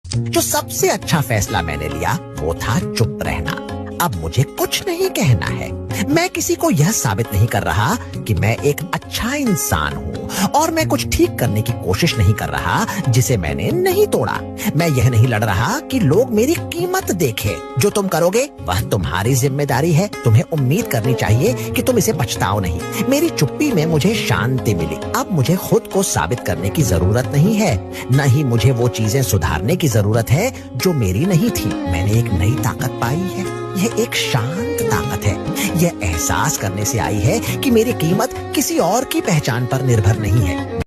जो सबसे अच्छा फैसला मैंने लिया वो था चुप रहना। अब मुझे कुछ नहीं कहना है। मैं किसी को यह साबित नहीं कर रहा कि मैं एक अच्छा इंसान हूँ और मैं कुछ ठीक करने की कोशिश नहीं कर रहा जिसे मैंने नहीं तोड़ा। मैं यह नहीं लड़ रहा कि लोग मेरी कीमत देखें। जो तुम करोगे वह तुम्हारी जिम्मेदारी है। तुम्हें उम्मीद करनी चाहिए कि तुम इसे पछताओ नहीं। मेरी चुप्पी में मुझे शांति मिली। अब मुझे खुद को साबित करने की जरूरत नहीं है, न ही मुझे वो चीजें सुधारने की जरूरत है जो मेरी नहीं थी। मैंने एक नई ताकत पाई है। यह एक शांत ताकत है। यह एहसास करने से आई है कि मेरी कीमत किसी और की पहचान पर निर्भर नहीं है।